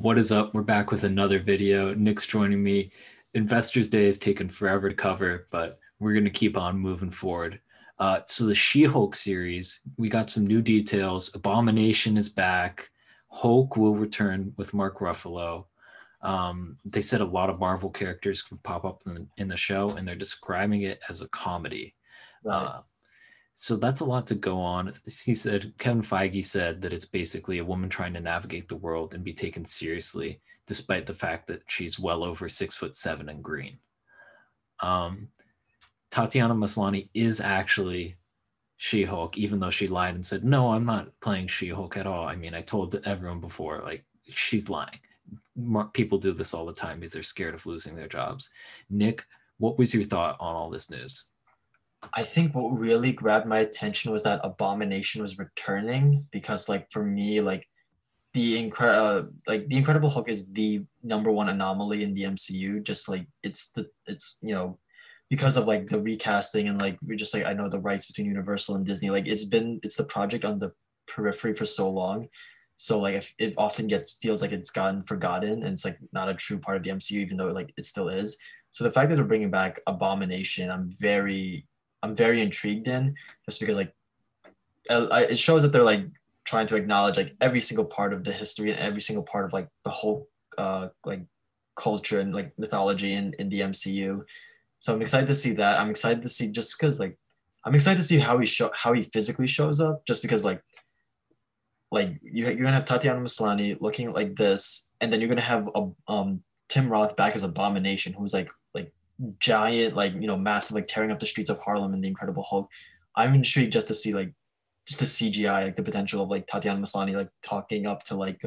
What is up? We're back with another video. Nick's joining me. Investors Day has taken forever to cover, but we're going to keep on moving forward. So the She-Hulk series, we got some new details. Abomination is back. Hulk will return with Mark Ruffalo. They said a lot of Marvel characters could pop up in the show, and they're describing it as a comedy. Right. So that's a lot to go on. Kevin Feige said that it's basically a woman trying to navigate the world and be taken seriously, despite the fact that she's well over 6'7" and green. Tatiana Maslany is actually She-Hulk, even though she lied and said, no, I'm not playing She-Hulk at all. I mean, I told everyone before, like, she's lying. People do this all the time because they're scared of losing their jobs. Nick, what was your thought on all this news? I think what really grabbed my attention was that Abomination was returning because, like, for me, like the Incredible Hulk is the number one anomaly in the MCU. Just like it's because of like the recasting and like we're just like I know the rights between Universal and Disney. Like it's the project on the periphery for so long. So like if it often feels like it's gotten forgotten and it's like not a true part of the MCU, even though like it still is. So the fact that they're bringing back Abomination, I'm very intrigued in, just because like it shows that they're like trying to acknowledge like every single part of the history and every single part of like the whole like culture and like mythology in the MCU. So I'm excited to see that. I'm excited to see just because like I'm excited to see how he physically shows up, just because like you're gonna have Tatiana Maslany looking like this, and then you're gonna have Tim Roth back as Abomination, who's like giant, like massive, like tearing up the streets of Harlem in the Incredible Hulk. I'm intrigued just to see like just the CGI, like the potential of like Tatiana Maslany like talking up to like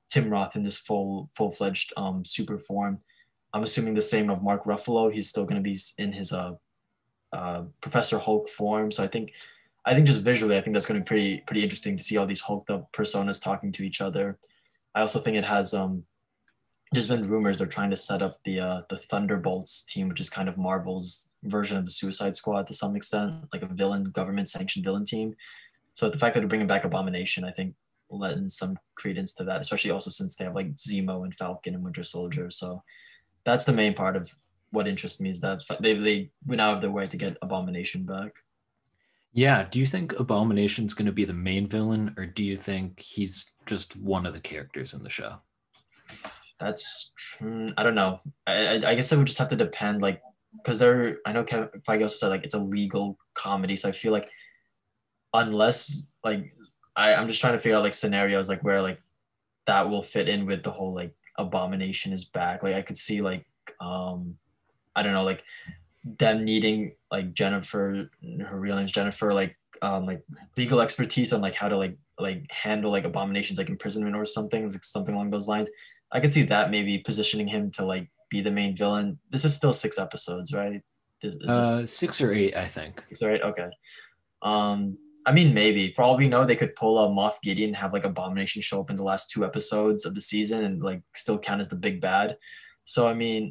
Tim Roth in this full-fledged super form. I'm assuming the same of Mark Ruffalo. He's still going to be in his Professor Hulk form. So I think just visually, I think that's going to be pretty interesting to see all these hulked up personas talking to each other. I also think it has there's been rumors they're trying to set up the Thunderbolts team, which is kind of Marvel's version of the Suicide Squad to some extent, like a government sanctioned villain team. So the fact that they're bringing back Abomination, I think, lends some credence to that, especially also since they have like Zemo and Falcon and Winter Soldier. So that's the main part of what interests me, is that they went out of their way to get Abomination back. Yeah, do you think Abomination's going to be the main villain, or do you think he's just one of the characters in the show? That's I don't know. I guess it would just have to depend, like, because I know Kevin Feige also said like it's a legal comedy, so I feel like unless like I'm just trying to figure out like scenarios like where like that will fit in with the whole like Abomination is back. Like I could see like I don't know, like them needing like Jennifer, her real name's Jennifer, like legal expertise on like how to like handle like Abomination's like imprisonment or something, like something along those lines. I could see that maybe positioning him to like be the main villain. This is still 6 episodes, right? Is this 6 or 8, I think. six, right? Okay. I mean, maybe for all we know, they could pull a Moff Gideon and have like Abomination show up in the last 2 episodes of the season and like still count as the big bad. So I mean,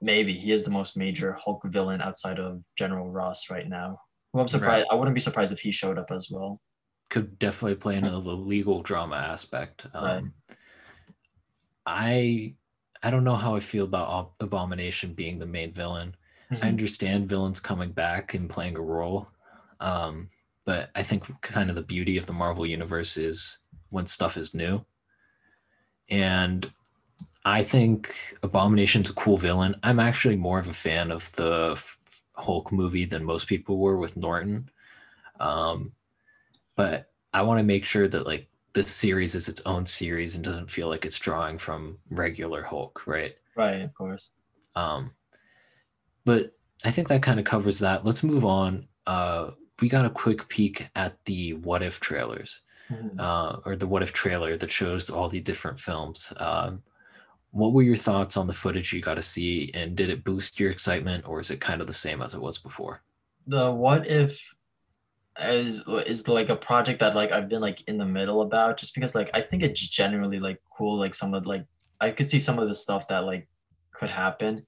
maybe he is the most major Hulk villain outside of General Ross right now. Who I'm Right. surprised. I wouldn't be surprised if he showed up as well. Could definitely play into the legal drama aspect. Right. I I don't know how I feel about Abomination being the main villain. I Mhm. understand villains coming back and playing a role, um, but I think kind of the beauty of the Marvel universe is when stuff is new. And I think Abomination's a cool villain. I'm actually more of a fan of the Hulk movie than most people were with Norton. Um, but I want to make sure that like this series is its own series and doesn't feel like it's drawing from regular Hulk, right? Right. Of course. Um, but I think that kind of covers that. Let's move on. We got a quick peek at the What If trailers, Mhm. or the What If trailer that shows all the different films. What were your thoughts on the footage you got to see, and did it boost your excitement, or is it kind of the same as it was before? The What If is like a project that like I've been like in the middle about, just because like I think it's generally like cool, like some of like I could see some of the stuff that like could happen.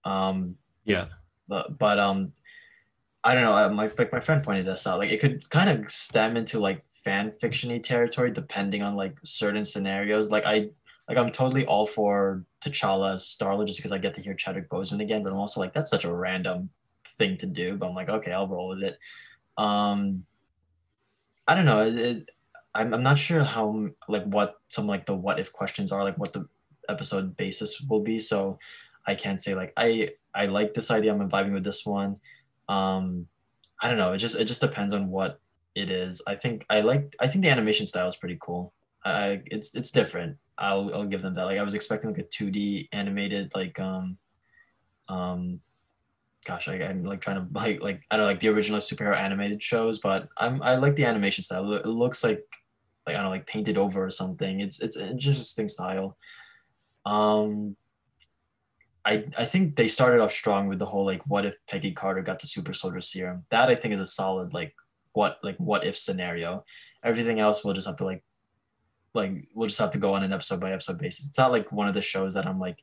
Um, Yeah. but I don't know. My friend pointed this out. Like it could kind of stem into like fan fictiony territory depending on like certain scenarios. I'm totally all for T'Challa Star-Lord just because I get to hear Chadwick Boseman again, but I'm also like that's such a random thing to do. But I'm like, okay, I'll roll with it. Um, I don't know. I'm not sure how like what some like the what if questions are, like what the episode basis will be. So I can't say like I like this idea. I'm vibing with this one. Um, I don't know. It just depends on what it is. I think the animation style is pretty cool. It's different. I'll give them that. Like I was expecting like a 2D animated um gosh, I'm like trying to like I don't know, like the original superhero animated shows, but I like the animation style. It looks like I don't know, like painted over or something. It's an interesting style. Um, I think they started off strong with the whole like what if Peggy Carter got the super soldier serum. That I think is a solid what if scenario. Everything else we'll just have to like we'll just have to go on an episode by episode basis. It's not like one of the shows that I'm like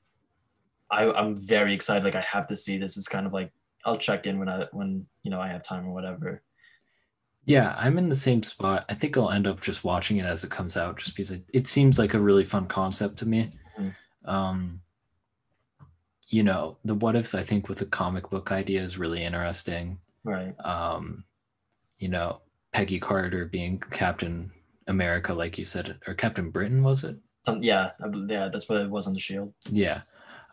I'm very excited. Like I have to see this. It's kind of like I'll check in when I have time or whatever. Yeah, I'm in the same spot. I think I'll end up just watching it as it comes out, just because it seems like a really fun concept to me. Mhm. Um, the what if I think with the comic book idea is really interesting. Right. Um, you know, Peggy Carter being Captain America, like you said, or Captain Britain, was it? Yeah, that's what it was on the Shield. Yeah.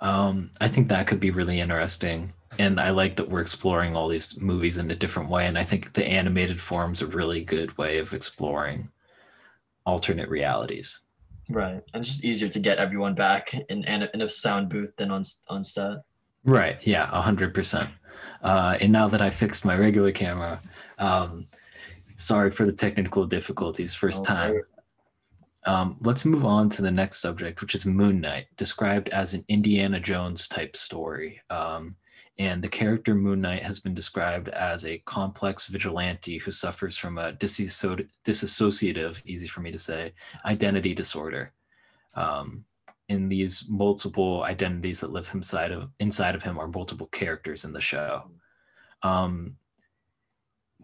I think that could be really interesting. And I like that we're exploring all these movies in a different way. And I think the animated form's a really good way of exploring alternate realities. Right, and it's just easier to get everyone back in a sound booth than on set. Right. Yeah, 100%. And now that I fixed my regular camera, um, sorry for the technical difficulties first Okay. time. Let's move on to the next subject, which is Moon Knight, described as an Indiana Jones type story. And the character Moon Knight has been described as a complex vigilante who suffers from a dissociative, easy for me to say, identity disorder. Um, and these multiple identities that live inside of him are multiple characters in the show. Um,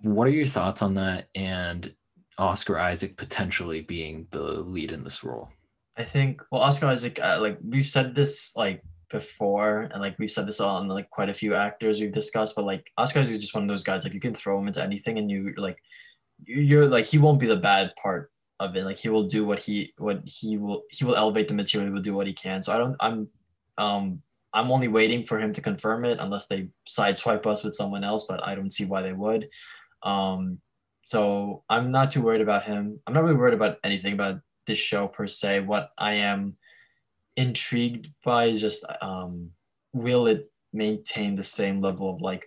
what are your thoughts on that? And Oscar Isaac potentially being the lead in this role? I think well, Oscar Isaac, like we've said this like before, and like we've said this on like quite a few actors we've discussed, but like Oscar Isaac is just one of those guys like you can throw him into anything, and you're like he won't be the bad part of it. Like he will do he will elevate the material. He will do what he can. So I'm only waiting for him to confirm it, unless they sideswipe us with someone else. But I don't see why they would. Um, so I'm not too worried about him. I'm not really worried about anything about this show per se. What I am intrigued by is just will it maintain the same level of like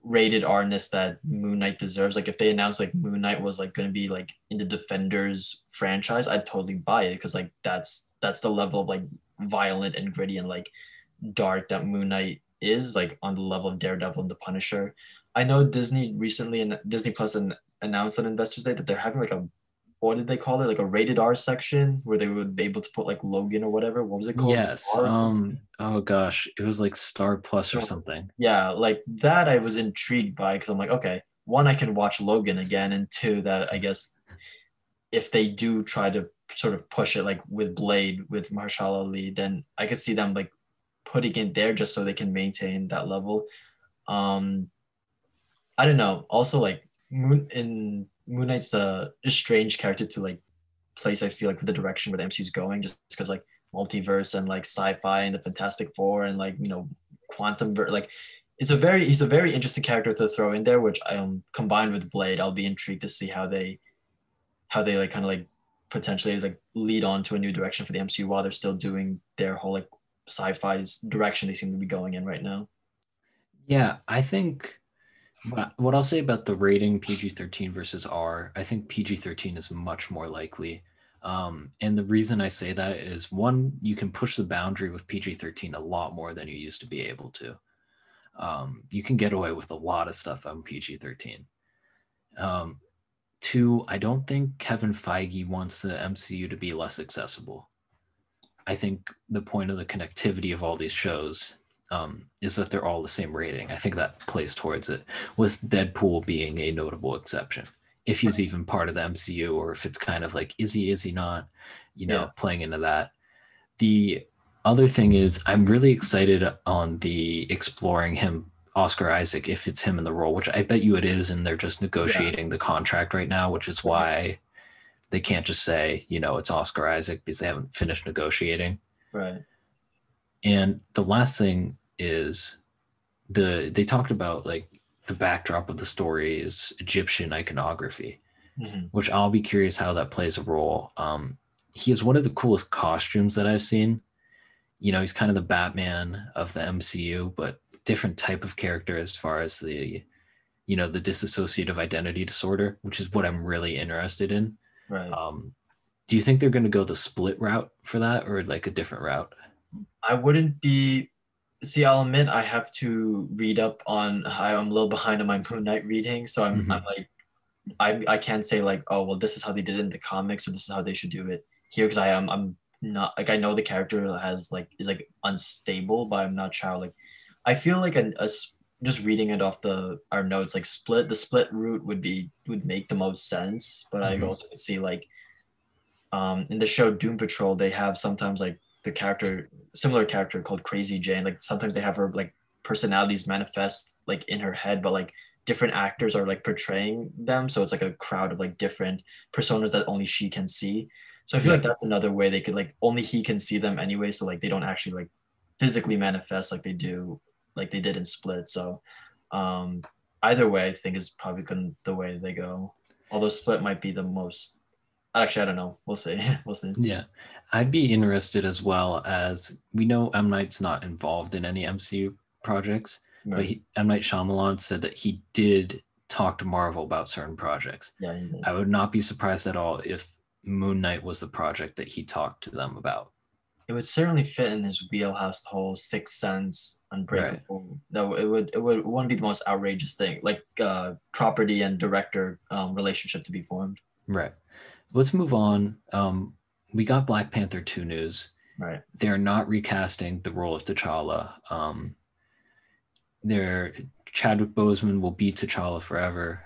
rated R-ness that Moon Knight deserves? Like if they announced like Moon Knight was like going to be like in the Defenders franchise, I'd totally buy it because like that's the level of like violent and gritty and like dark that Moon Knight is, like on the level of Daredevil and the Punisher. I know Disney recently and Disney Plus announced on Investors Day that they're having like a what did they call it, like a rated R section where they would be able to put like Logan or whatever. What was it called? Yes. Oh gosh, it was like Star Plus or something. Yeah, like that I was intrigued by because I'm like, okay, one, I can watch Logan again, and two, that I guess if they do try to sort of push it like with Blade with Marshall Ali, then I could see them like putting it there just so they can maintain that level. Um, I don't know. Also, like Moon Knight's a strange character to like place. I feel like with the direction where the MCU is going, just because like multiverse and like sci-fi and the Fantastic Four and like quantum like he's a very interesting character to throw in there. Which combined with Blade, I'll be intrigued to see how they like kind of like potentially like lead on to a new direction for the MCU while they're still doing their whole like sci-fi's direction they seem to be going in right now. Yeah, I think what I'll say about the rating PG-13 versus R, I think PG-13 is much more likely. And the reason I say that is one, you can push the boundary with PG-13 a lot more than you used to be able to. You can get away with a lot of stuff on PG-13. Two, I don't think Kevin Feige wants the MCU to be less accessible. I think the point of the connectivity of all these shows is that they're all the same rating. I think that plays towards it, with Deadpool being a notable exception. if he's even part of the MCU, or if it's kind of like, is he not, Yeah. playing into that. The other thing is, I'm really excited on the exploring him, Oscar Isaac, if it's him in the role, which I bet you it is, and they're just Yeah. negotiating the contract right now, which is Right. why they can't just say, it's Oscar Isaac, because they haven't finished negotiating. Right. And the last thing is, they talked about like the backdrop of the story is Egyptian iconography, Hmm. which I'll be curious how that plays a role. He has one of the coolest costumes that I've seen. He's kind of the Batman of the MCU, but different type of character as far as the dissociative identity disorder, which is what I'm really interested in. Right. Um, do you think they're going to go the split route for that, or like a different route? I wouldn't be. See, I'll admit I have to read up on. I'm a little behind on my Moon Knight reading, so I'm Mm-hmm. like I can't say like, oh well, this is how they did it in the comics, or this is how they should do it here, because I'm not like, I know the character has like is like unstable, but I'm not sure. Like I feel like just reading it off our notes, like the split route would make the most sense. But I Mm-hmm. also could see like in the show Doom Patrol, they have sometimes like the character, similar character called Crazy Jane. Like sometimes they have her like personalities manifest like in her head, but like different actors are like portraying them. So it's like a crowd of like different personas that only she can see. So I feel Yeah. like that's another way they could like only he can see them anyway. So like they don't actually like physically manifest like like they did in Split. So um either way I think is probably the way they go. Although Split might be the most. Actually, I don't know. We'll see. We'll see. Yeah, I'd be interested, as well as we know M. Night's not involved in any MCU projects, but Right. M. Night Shyamalan said that he did talk to Marvel about certain projects. Yeah, he did. I would not be surprised at all if Moon Knight was the project that he talked to them about. It would certainly fit in his wheelhouse, the whole Sixth Sense, Right, Unbreakable. That it wouldn't be the most outrageous thing, like property and director relationship to be formed. right. Let's move on. We got Black Panther 2 news. Right. They're not recasting the role of T'Challa. They're Chadwick Boseman will be T'Challa forever.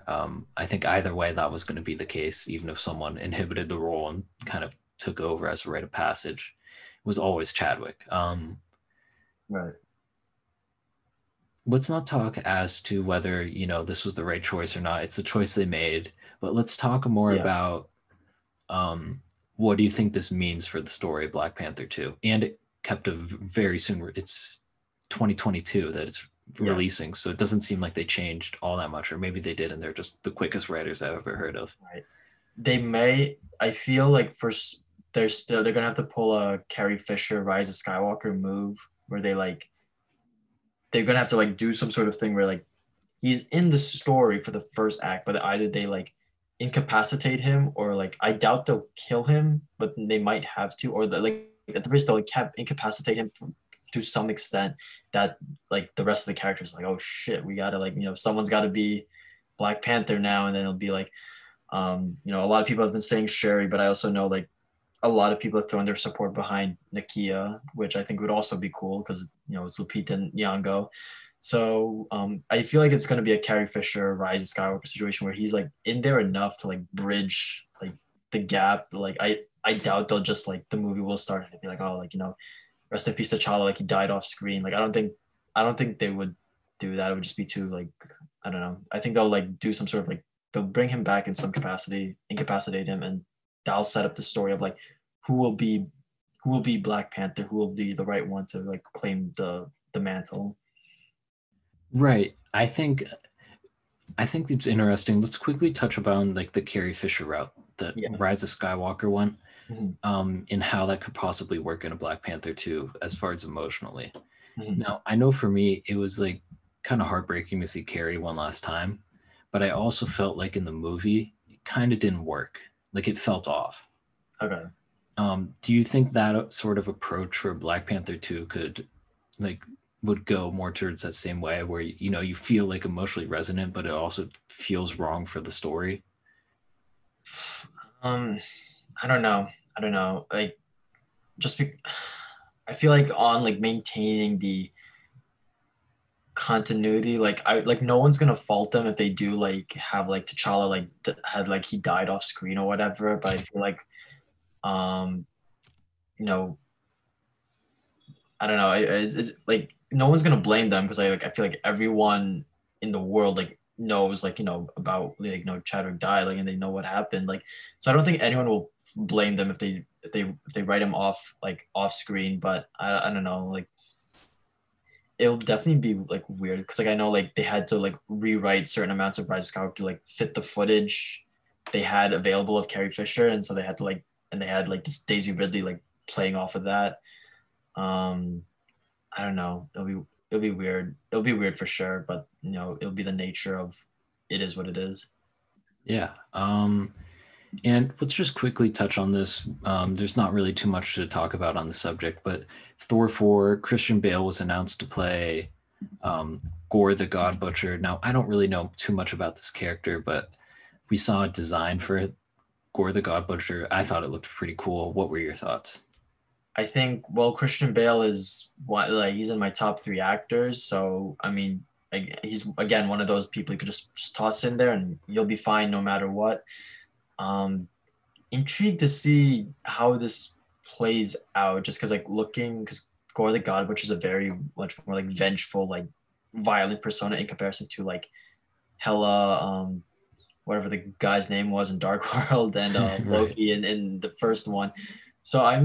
I think either way that was going to be the case, even if someone inhibited the role and kind of took over as a rite of passage. It was always Chadwick. Right. Let's not talk as to whether this was the right choice or not. It's the choice they made. But let's talk more Yeah. about what do you think this means for the story of Black Panther 2? And it kept a very soon. It's 2022 that it's Yes. releasing, so it doesn't seem like they changed all that much, or maybe they did, and they're just the quickest writers I've ever heard of. Right. They may. I feel like they're gonna have to pull a Carrie Fisher Rise of Skywalker move where they're gonna have to like do some sort of thing where like he's in the story for the first act, but either they like incapacitate him or like I doubt they'll kill him, but they might have to, or like at the risk they'll like incapacitate him to some extent that like the rest of the characters like, oh shit, we gotta like someone's got to be Black Panther now, and then it'll be like a lot of people have been saying Sherry, but I also know like a lot of people have thrown their support behind Nakia, which I think would also be cool because it's Lupita Nyong'o. So I feel like it's going to be a Carrie Fisher Rise of Skywalker situation where he's like in there enough to like bridge like the gap. Like I doubt they'll just like the movie will start and be like, oh, like rest in peace to T'Challa, like he died off screen. Like I don't think they would do that. It would just be too like, I don't know. I think they'll like do some sort of like they'll bring him back in some capacity, incapacitate him, and that'll set up the story of like who will be who will be Black Panther, who will be the right one to like claim the mantle. Right. I think it's interesting. Let's quickly touch upon like the Carrie Fisher route that Yeah. Rise of Skywalker went, Mhm. and how that could possibly work in a Black Panther 2 as far as emotionally. Mhm. Now, I know for me, it was like kind of heartbreaking to see Carrie one last time, but I also felt like in the movie, it kind of didn't work. Like it felt off. Okay. Do you think that sort of approach for Black Panther 2 like, would go more towards that same way where, you feel like emotionally resonant, but it also feels wrong for the story? Um, I don't know. I don't know. Like just be, I feel like on like maintaining the continuity. Like I like no one's gonna fault them if they do like have like T'Challa like had like he died off screen or whatever. But I feel like um you know I don't know. It's like no one's gonna blame them because I feel like everyone in the world like knows like about like Chadwick died like and they know what happened like so I don't think anyone will blame them if they write him off like off screen. But I don't know like it'll definitely be like weird because like I know like they had to like rewrite certain amounts of Rise of Skywalker to like fit the footage they had available of Carrie Fisher, and so they had to like and they had like this Daisy Ridley like playing off of that. um I don't know. It'll be weird. It'll be weird for sure, but it'll be the nature of it is what it is. Yeah. And let's just quickly touch on this. There's not really too much to talk about on the subject, but Thor 4, Christian Bale was announced to play Gorr the God Butcher. Now, I don't really know too much about this character, but we saw a design for Gorr the God Butcher. I thought it looked pretty cool. What were your thoughts? I think Christian Bale is like he's in my top three actors, so I mean like, he's again one of those people you could just toss in there and you'll be fine no matter what. Um, Intrigued to see how this plays out, just because like looking because Gorr the God, which is a very much more like vengeful, like violent persona in comparison to like Hela, whatever the guy's name was in Dark World, and Right. Loki in the first one. So I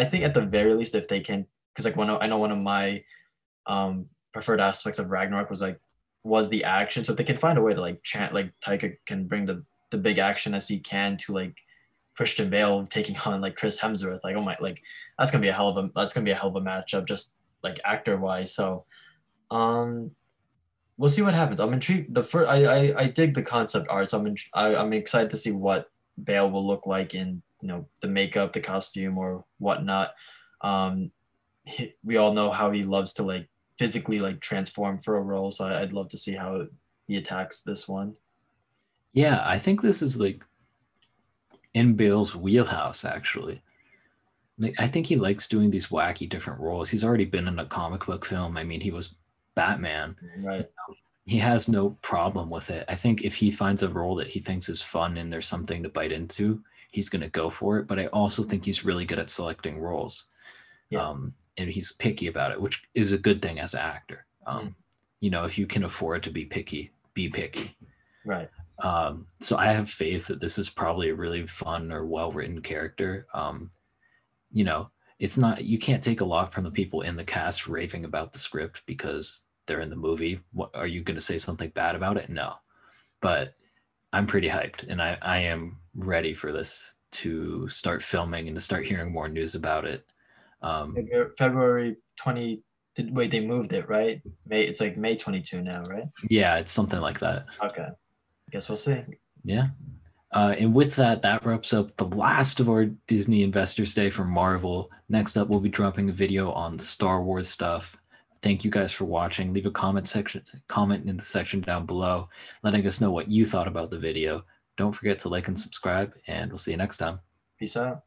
think at the very least, if they can, because like I know one of my preferred aspects of Ragnarok was the action. So if they can find a way to like chant like Taika can bring the big action as he can to like Christian Bale taking on like Chris Hemsworth, like oh my, like that's gonna be a hell of a matchup just like actor wise. So um we'll see what happens. I'm intrigued. The first, I dig the concept art, so I'm excited to see what Bale will look like in the makeup, the costume, or whatnot. Um, we all know how he loves to like physically like transform for a role, so I'd love to see how he attacks this one. Yeah, I think this is like in Bale's wheelhouse, actually. Like, I think he likes doing these wacky different roles. He's already been in a comic book film. I mean, he was Batman. Right. He has no problem with it. I think if he finds a role that he thinks is fun and there's something to bite into, he's going to go for it. But I also think he's really good at selecting roles. Yeah. And he's picky about it, which is a good thing as an actor. Mm. If you can afford to be picky, be picky. Right. So I have faith that this is probably a really fun or well-written character. It's not, you can't take a lot from the people in the cast raving about the script because they're in the movie. What are you going to say something bad about it? No, but I'm pretty hyped and I am ready for this to start filming and to start hearing more news about it. February 20. Wait, they moved it, right? It's like May 22 now, right? Yeah, it's something like that. Okay. Guess we'll see. Yeah. And with that, that wraps up the last of our Disney Investors Day for Marvel. Next up, we'll be dropping a video on the Star Wars stuff. Thank you guys for watching. Leave a comment in the section down below, letting us know what you thought about the video. Don't forget to like and subscribe, and we'll see you next time. Peace out.